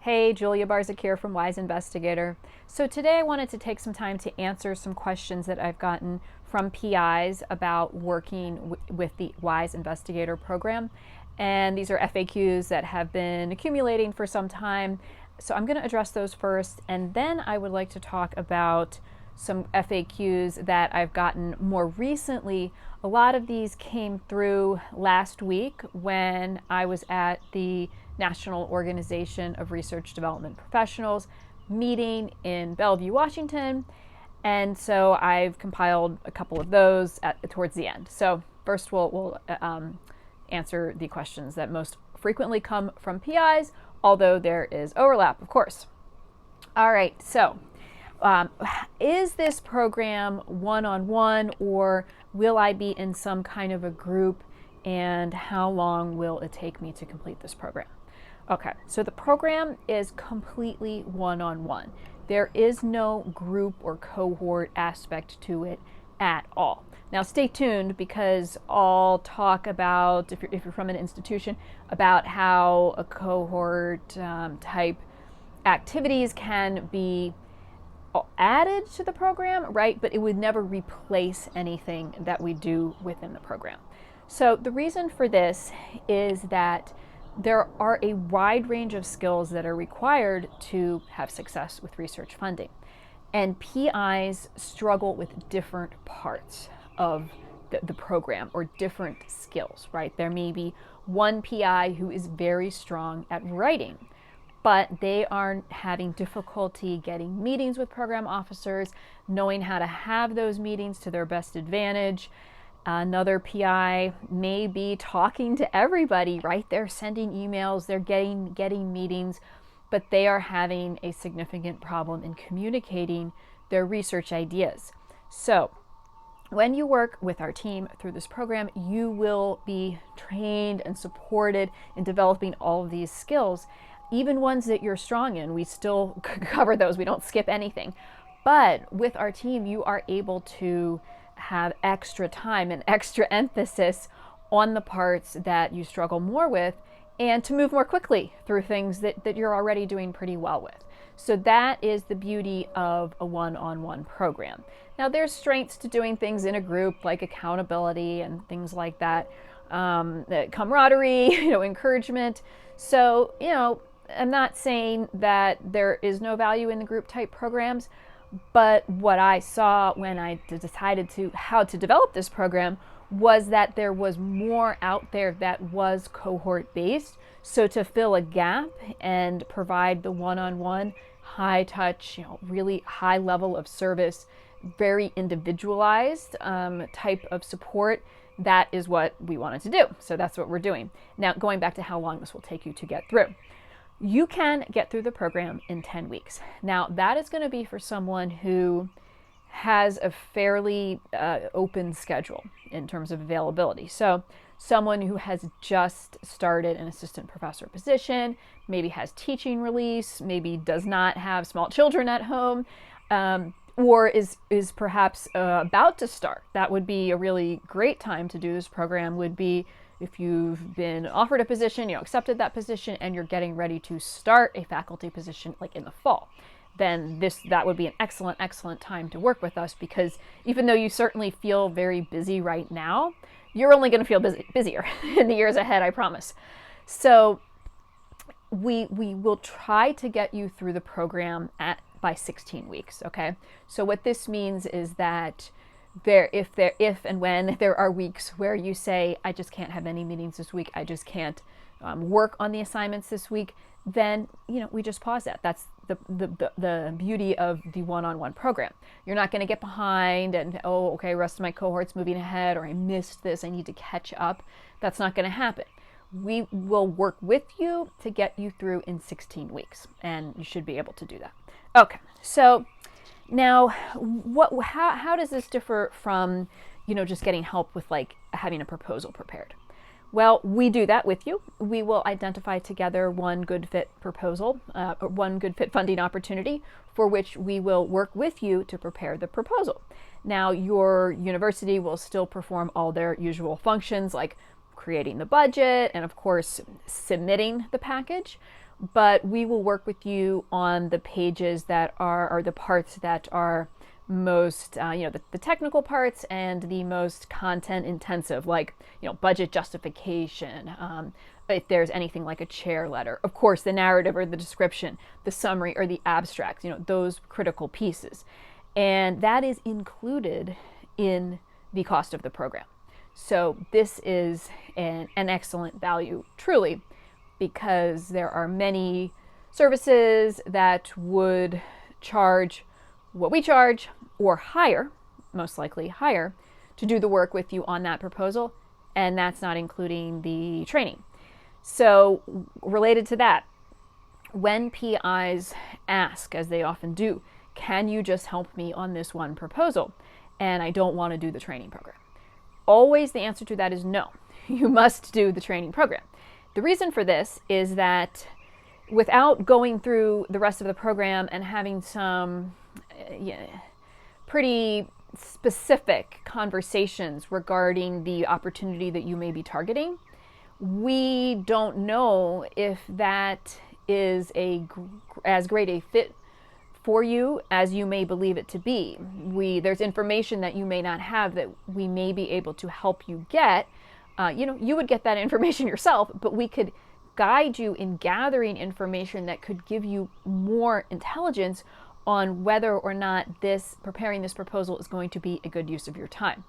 Hey, Julia Barzyk here from Wise Investigator. So today I wanted to take some time to answer some questions that I've gotten from PIs about working with the Wise Investigator program. And these are FAQs that have been accumulating for some time. So I'm going to address those first, and then I would like to talk about some FAQs that I've gotten more recently. A lot of these came through last week when I was at the National Organization of Research Development Professionals meeting in Bellevue, Washington. And so I've compiled a couple of those towards the end. So first we'll answer the questions that most frequently come from PIs, although there is overlap, of course. All right, so is this program one-on-one, or will I be in some kind of a group, and how long will it take me to complete this program? Okay, so the program is completely one-on-one. There is no group or cohort aspect to it at all. Now stay tuned, because I'll talk about, if you're from an institution, about how a cohort type activities can be added to the program, right? But it would never replace anything that we do within the program. So the reason for this is that there are a wide range of skills that are required to have success with research funding. And PIs struggle with different parts of the program, or different skills, right? There may be one PI who is very strong at writing, but they are having difficulty getting meetings with program officers, knowing how to have those meetings to their best advantage. Another PI may be talking to everybody, right? They're sending emails, they're getting meetings, but they are having a significant problem in communicating their research ideas. So when you work with our team through this program, you will be trained and supported in developing all of these skills, even ones that you're strong in. We still cover those, we don't skip anything. But with our team, you are able to have extra time and extra emphasis on the parts that you struggle more with, and to move more quickly through things that you're already doing pretty well with. So that is the beauty of a one-on-one program. Now there's strengths to doing things in a group, like accountability and things like that, camaraderie, encouragement. So, I'm not saying that there is no value in the group type programs, but what I saw when I decided how to develop this program was that there was more out there that was cohort based. So to fill a gap and provide the one-on-one, high touch, really high level of service, very individualized type of support, that is what we wanted to do. So that's what we're doing. Now, going back to how long this will take you to get through. You can get through the program in 10 weeks. Now, that is going to be for someone who has a fairly open schedule in terms of availability. So someone who has just started an assistant professor position, maybe has teaching release, maybe does not have small children at home, or is perhaps about to start. That would be a really great time to do this program, would be if you've been offered a position, accepted that position, and you're getting ready to start a faculty position like in the fall. Then that would be an excellent time to work with us, because even though you certainly feel very busy right now, you're only going to feel busier in the years ahead, I promise. So we will try to get you through the program by 16 weeks, okay? So what this means is that if and when there are weeks where you say, I just can't have any meetings this week, I just can't work on the assignments this week, then we just pause that. That's the beauty of the one-on-one program. You're not going to get behind and, rest of my cohort's moving ahead, or I missed this, I need to catch up. That's not going to happen. We will work with you to get you through in 16 weeks, and you should be able to do that. Okay, so now, how does this differ from, just getting help with like having a proposal prepared? Well, we do that with you. We will identify together one good fit proposal, one good fit funding opportunity, for which we will work with you to prepare the proposal. Now, your university will still perform all their usual functions, like creating the budget and, of course, submitting the package. but we will work with you on the pages that are, or the parts that are most, the technical parts and the most content intensive, like, budget justification, if there's anything like a chair letter, of course, the narrative or the description, the summary or the abstract, those critical pieces. And that is included in the cost of the program. So this is an excellent value, truly, because there are many services that would charge what we charge or higher, most likely higher, to do the work with you on that proposal, and that's not including the training. So related to that, when PIs ask, as they often do, can you just help me on this one proposal, and I don't want to do the training program? Always the answer to that is no. You must do the training program. The reason for this is that without going through the rest of the program and having some pretty specific conversations regarding the opportunity that you may be targeting, we don't know if that is as great a fit for you as you may believe it to be. There's information that you may not have that we may be able to help you get. You would get that information yourself, but we could guide you in gathering information that could give you more intelligence on whether or not preparing this proposal is going to be a good use of your time.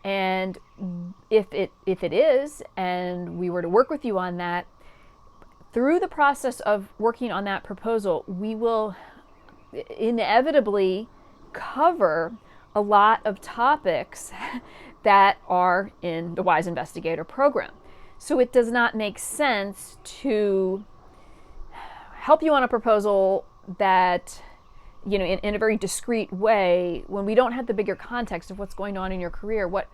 And if it is, and we were to work with you on that, through the process of working on that proposal, we will inevitably cover a lot of topics that are in the Wise Investigator program. So it does not make sense to help you on a proposal that, in a very discrete way, when we don't have the bigger context of what's going on in your career, what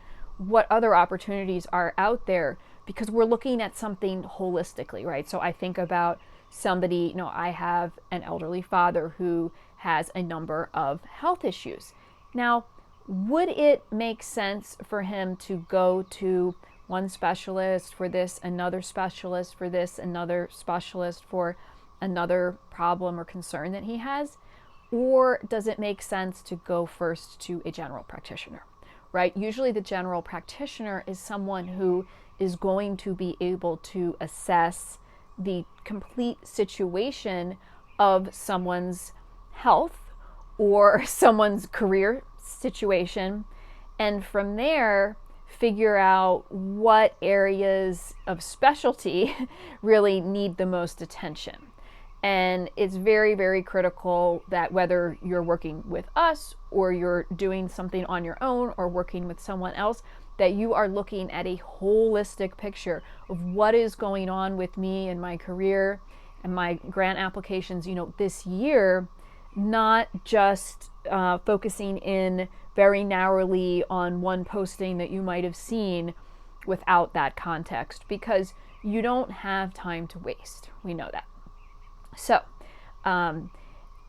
other opportunities are out there, because we're looking at something holistically, right? So I think about somebody, I have an elderly father who has a number of health issues. Now, would it make sense for him to go to one specialist for this, another specialist for this, another specialist for another problem or concern that he has? Or does it make sense to go first to a general practitioner, right? Usually the general practitioner is someone who is going to be able to assess the complete situation of someone's health or someone's career situation, and from there figure out what areas of specialty really need the most attention. And it's very, very critical that whether you're working with us or you're doing something on your own or working with someone else, that you are looking at a holistic picture of what is going on with me and my career and my grant applications, this year, not just focusing in very narrowly on one posting that you might have seen without that context, because you don't have time to waste. We know that. So,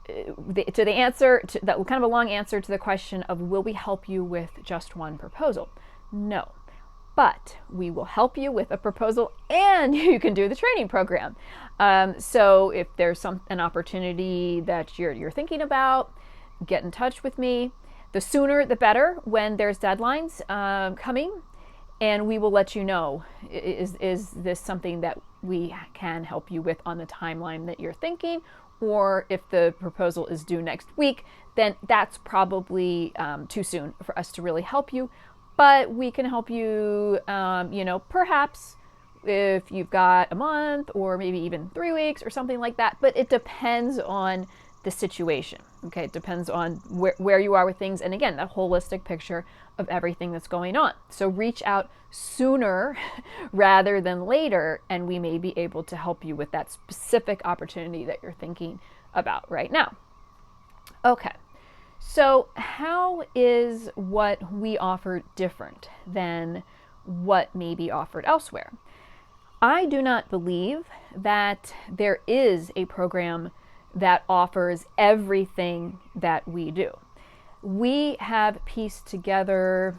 the answer to that, kind of a long answer to the question of will we help you with just one proposal? No, but we will help you with a proposal and you can do the training program. So if there's an opportunity that you're thinking about, get in touch with me. The sooner the better when there's deadlines coming, and we will let you know, is this something that we can help you with on the timeline that you're thinking, or if the proposal is due next week, then that's probably too soon for us to really help you. But we can help you, perhaps if you've got a month or maybe even 3 weeks or something like that. But it depends on the situation. Okay, it depends on where you are with things. And again, that holistic picture of everything that's going on. So reach out sooner rather than later, and we may be able to help you with that specific opportunity that you're thinking about right now. Okay. So how is what we offer different than what may be offered elsewhere? I do not believe that there is a program that offers everything that we do. We have pieced together,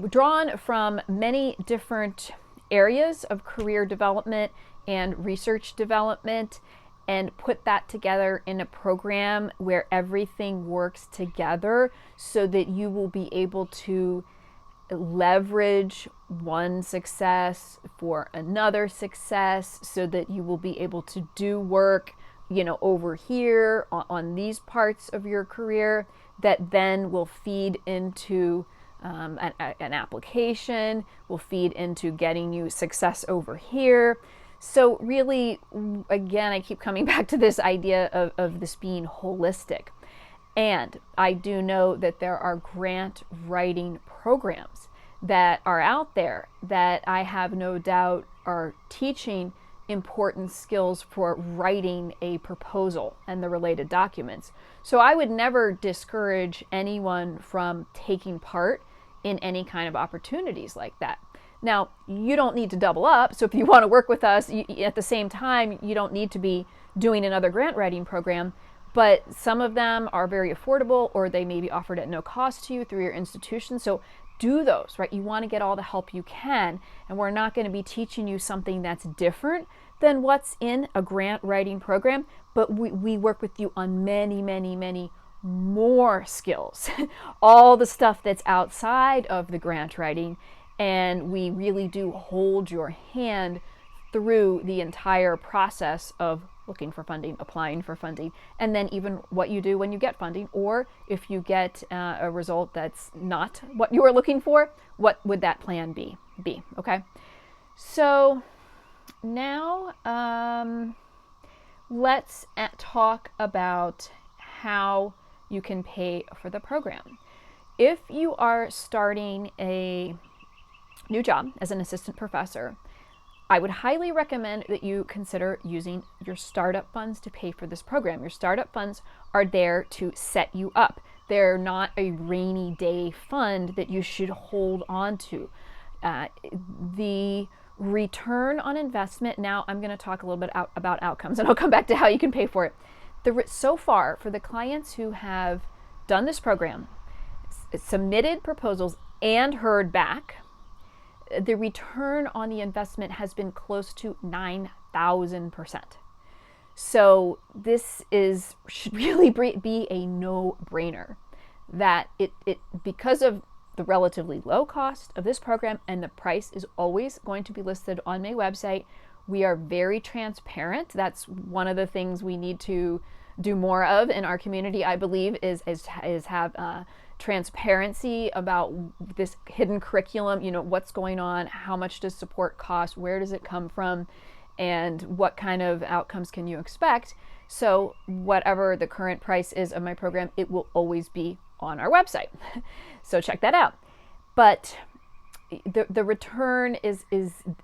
drawn from many different areas of career development and research development and put that together in a program where everything works together so that you will be able to leverage one success for another success, so that you will be able to do work, over here on these parts of your career that then will feed into an application, will feed into getting you success over here. So really, again, I keep coming back to this idea of this being holistic. And I do know that there are grant writing programs that are out there that I have no doubt are teaching important skills for writing a proposal and the related documents. So I would never discourage anyone from taking part in any kind of opportunities like that. Now, you don't need to double up. So if you want to work with us, at the same time, you don't need to be doing another grant writing program. But some of them are very affordable, or they may be offered at no cost to you through your institution. So do those, right? You want to get all the help you can. And we're not going to be teaching you something that's different than what's in a grant writing program. But we work with you on many, many, many more skills, all the stuff that's outside of the grant writing. And we really do hold your hand through the entire process of looking for funding, applying for funding, and then even what you do when you get funding, or if you get a result that's not what you were looking for, what would that plan be? Okay? So now let's talk about how you can pay for the program. If you are starting a new job as an assistant professor, I would highly recommend that you consider using your startup funds to pay for this program. Your startup funds are there to set you up. They're not a rainy day fund that you should hold on to. The return on investment, now I'm going to talk a little bit about outcomes, and I'll come back to how you can pay for it. So far, for the clients who have done this program, submitted proposals and heard back, the return on the investment has been close to 9,000%. So this should really be a no-brainer, that it because of the relatively low cost of this program, and the price is always going to be listed on my website. We are very transparent. That's one of the things we need to do more of in our community, I believe, is have transparency about this hidden curriculum, what's going on, how much does support cost, where does it come from, and what kind of outcomes can you expect. So whatever the current price is of my program, it will always be on our website. So check that out. But the return is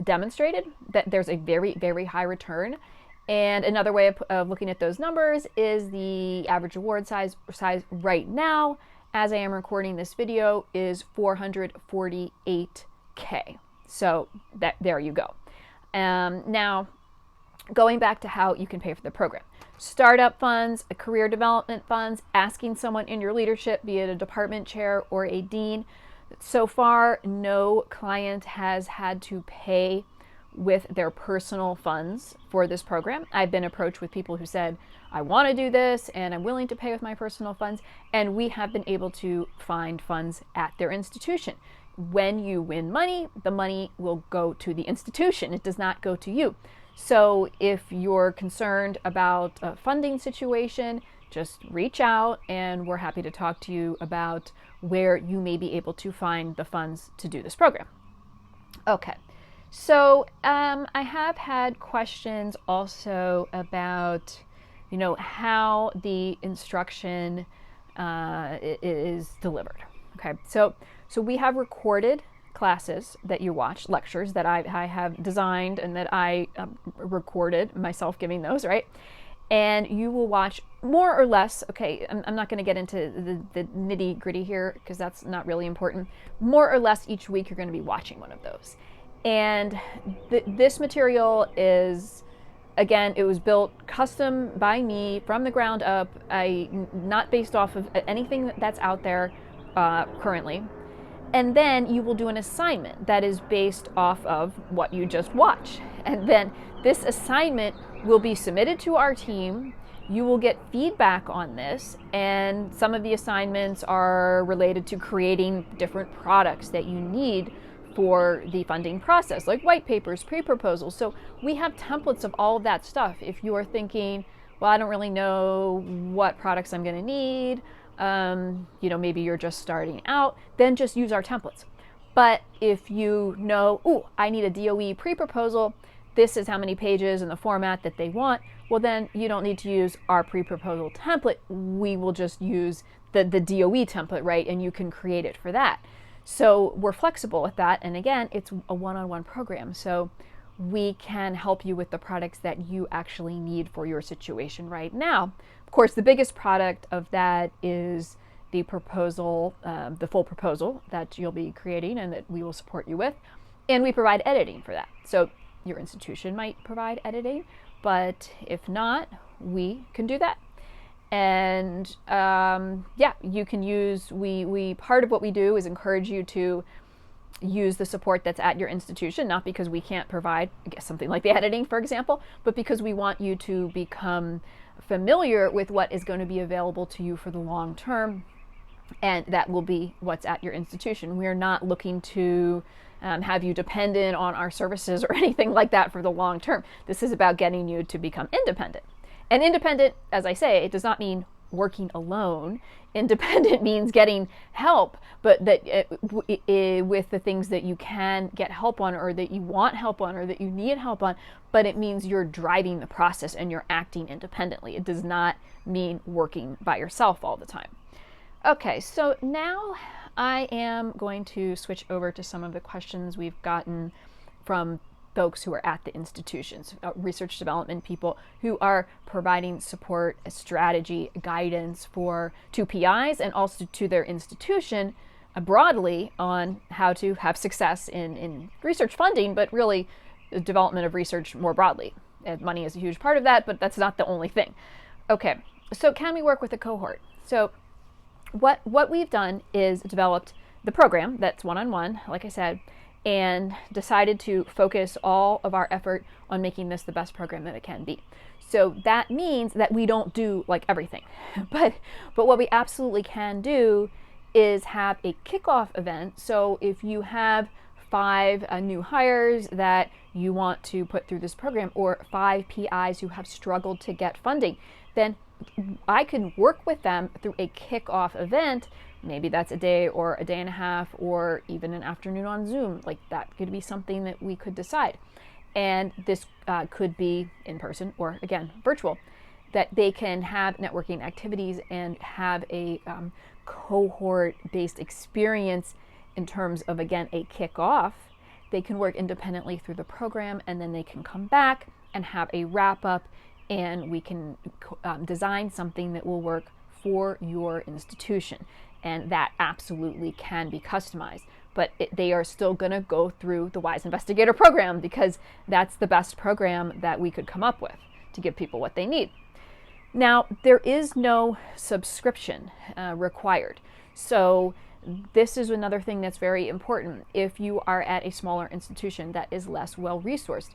demonstrated, that there's a very, very high return. And another way of looking at those numbers is the average award size right now, as I am recording this video, is $448K. So there you go. Now, going back to how you can pay for the program. Startup funds, career development funds, asking someone in your leadership, be it a department chair or a dean. So far, no client has had to pay with their personal funds for this program. I've been approached with people who said, I want to do this and I'm willing to pay with my personal funds, and we have been able to find funds at their institution. When you win money, the money will go to the institution. It does not go to you. So if you're concerned about a funding situation, just reach out and we're happy to talk to you about where you may be able to find the funds to do this program. Okay. So I have had questions also about, how the instruction is delivered. Okay, so we have recorded classes that you watch, lectures that I have designed and that I recorded myself giving those, right? And you will watch more or less, okay, I'm not going to get into the nitty gritty here because that's not really important. More or less each week you're going to be watching one of those. And this material is, again, it was built custom by me from the ground up. Not based off of anything that's out there currently. And then you will do an assignment that is based off of what you just watched. And then This assignment will be submitted to our team. You will get feedback on this, and some of the assignments are related to creating different products that you need for the funding process, like white papers, pre-proposals. So we have templates of all of that stuff. If you are thinking, well, I don't really know what products I'm going to need, maybe you're just starting out, then just use our templates. But if you know, I need a DOE pre-proposal, this is how many pages and the format that they want, well, then you don't need to use our pre-proposal template. We will just use the DOE template, right? And you can create it for that. So we're flexible with that. And again, it's a one-on-one program. So we can help you with the products that you actually need for your situation right now. Of course, the biggest product of that is the proposal, the full proposal that you'll be creating and that we will support you with. And we provide editing for that. So your institution might provide editing, but if not, we can do that. And you can use, we part of what we do is encourage you to use the support that's at your institution, not because we can't provide, I guess, something like the editing, for example, but because we want you to become familiar with what is going to be available to you for the long term, and that will be what's at your institution. We are not looking to have you dependent on our services or anything like that for the long term. This is about getting you to become independent. And independent, as I say, it does not mean working alone. Independent means getting help, but that with the things that you can get help on, or that you want help on, or that you need help on, but it means you're driving the process and you're acting independently. It does not mean working by yourself all the time. Okay, so now I am going to switch over to some of the questions we've gotten from folks who are at the institutions, research development people who are providing support, strategy, guidance to PIs and also to their institution broadly on how to have success in research funding, but really the development of research more broadly. And money is a huge part of that, but that's not the only thing. Okay, so can we work with a cohort? So what we've done is developed the program that's one-on-one, like I said, and decided to focus all of our effort on making this the best program that it can be. So that means that we don't do like everything, but what we absolutely can do is have a kickoff event. So if you have 5 new hires that you want to put through this program, or 5 PIs who have struggled to get funding, then I can work with them through a kickoff event. Maybe that's a day or a day and a half, or even an afternoon on Zoom. Like, that could be something that we could decide. And this could be in person or, again, virtual, that they can have networking activities and have a cohort-based experience in terms of, again, a kickoff. They can work independently through the program, and then they can come back and have a wrap-up, and we can design something that will work for your institution. And that absolutely can be customized. But they are still going to go through the Wise Investigator program, because that's the best program that we could come up with to give people what they need. Now, there is no subscription required. So this is another thing that's very important. If you are at a smaller institution that is less well-resourced,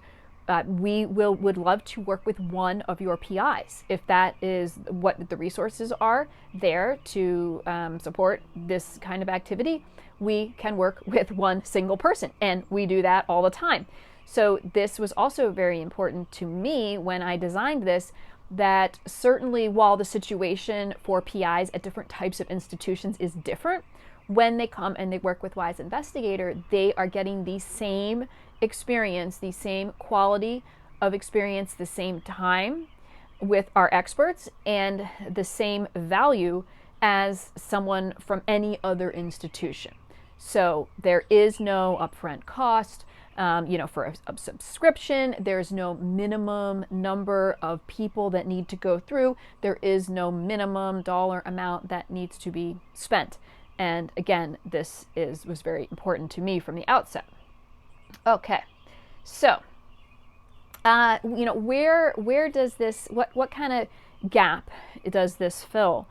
we would love to work with one of your PIs. If that is what the resources are there to support this kind of activity, we can work with one single person, and we do that all the time. So this was also very important to me when I designed this, that certainly while the situation for PIs at different types of institutions is different, when they come and they work with Wise Investigator, they are getting the same experience, the same quality of experience, the same time with our experts, and the same value as someone from any other institution. So there is no upfront cost. For a subscription, there's no minimum number of people that need to go through. There is no minimum dollar amount that needs to be spent. And again, this was very important to me from the outset. Okay, so where does this, what kind of gap does this fill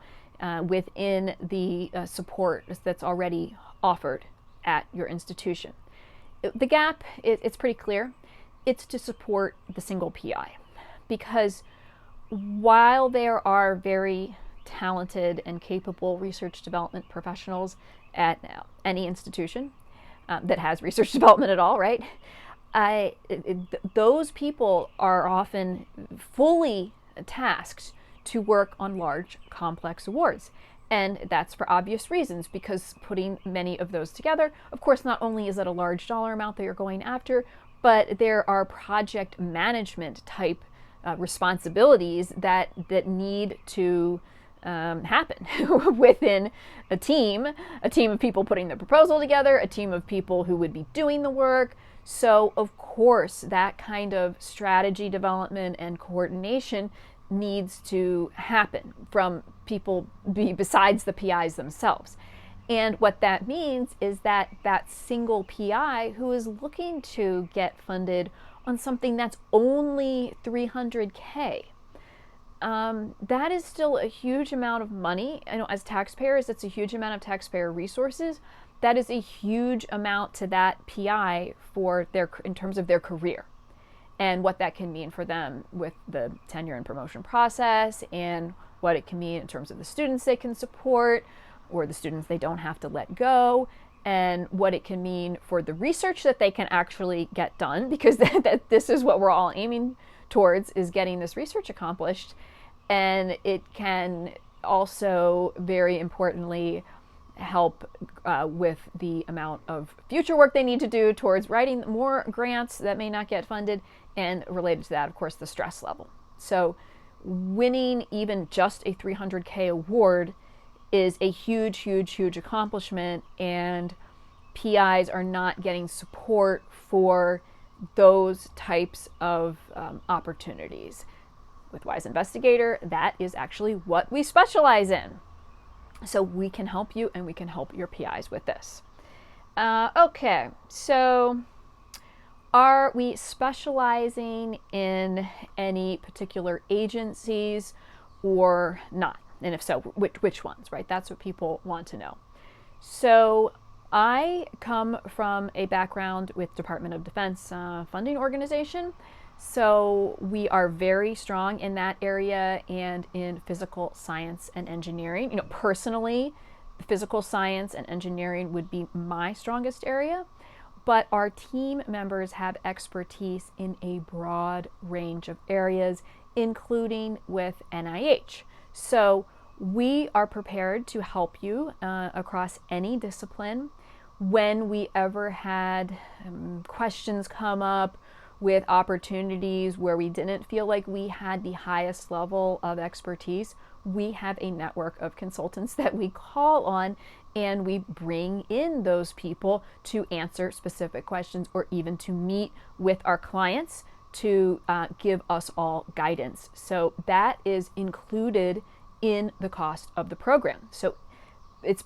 within the support that's already offered at your institution? The gap, it's pretty clear. it's to support the single PI. Because while there are very talented and capable research development professionals at any institution that has research development at all, right? Those people are often fully tasked to work on large, complex awards. And that's for obvious reasons, because putting many of those together, of course, not only is it a large dollar amount that you're going after, but there are project management type responsibilities that need to happen within a team of people putting the proposal together, a team of people who would be doing the work. So of course, that kind of strategy development and coordination needs to happen from people besides the PIs themselves. And what that means is that that single PI who is looking to get funded on something that's only $300K, that is still a huge amount of money. I know as taxpayers, it's a huge amount of taxpayer resources. That is a huge amount to that PI for in terms of their career, and what that can mean for them with the tenure and promotion process, and what it can mean in terms of the students they can support, or the students they don't have to let go, and what it can mean for the research that they can actually get done, because this is what we're all aiming towards, is getting this research accomplished. And it can also, very importantly, help with the amount of future work they need to do towards writing more grants that may not get funded, and related to that, of course, the stress level. So winning even just a $300K award is a huge, huge, huge accomplishment, and PIs are not getting support for those types of opportunities. With Wise Investigator, that is actually what we specialize in. So we can help you, and we can help your PIs with this. Okay, so are we specializing in any particular agencies or not? And if so, which ones, right? That's what people want to know. So I come from a background with Department of Defense funding organization. So we are very strong in that area and in physical science and engineering. You know, personally, physical science and engineering would be my strongest area, but our team members have expertise in a broad range of areas, including with NIH. So we are prepared to help you across any discipline. When we ever had questions come up with opportunities where we didn't feel like we had the highest level of expertise, we have a network of consultants that we call on, and we bring in those people to answer specific questions, or even to meet with our clients to give us all guidance. So that is included in the cost of the program. So in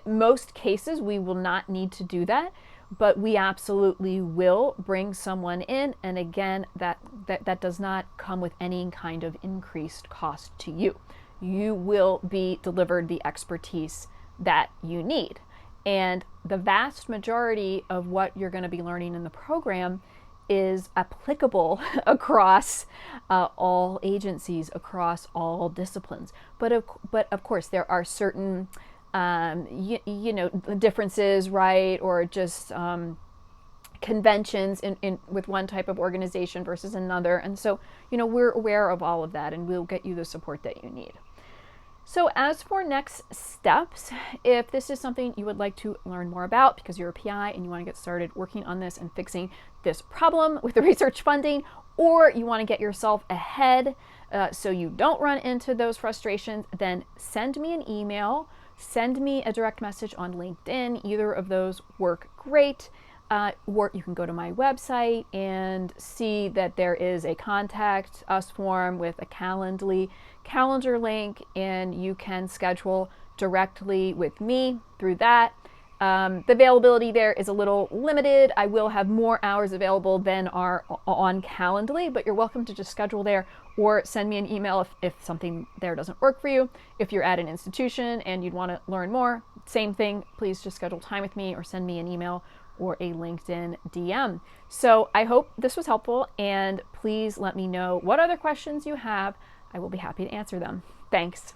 most cases, we will not need to do that, but we absolutely will bring someone in. And again, that does not come with any kind of increased cost to you. You will be delivered the expertise that you need. And the vast majority of what you're going to be learning in the program is applicable across all agencies, across all disciplines. But of course, there are certain differences, right, or just conventions in with one type of organization versus another. And so, we're aware of all of that, and we'll get you the support that you need. So as for next steps, if this is something you would like to learn more about because you're a PI and you want to get started working on this and fixing this problem with the research funding, or you want to get yourself ahead so you don't run into those frustrations, then send me an email, send me a direct message on LinkedIn. Either of those work great. Or you can go to my website and see that there is a contact us form with a calendar link, and you can schedule directly with me through that. The availability there is a little limited. I will have more hours available than are on Calendly, but you're welcome to just schedule there or send me an email if something there doesn't work for you. If you're at an institution and you'd want to learn more, same thing. Please just schedule time with me or send me an email or a LinkedIn DM. So I hope this was helpful, and please let me know what other questions you have. I will be happy to answer them. Thanks.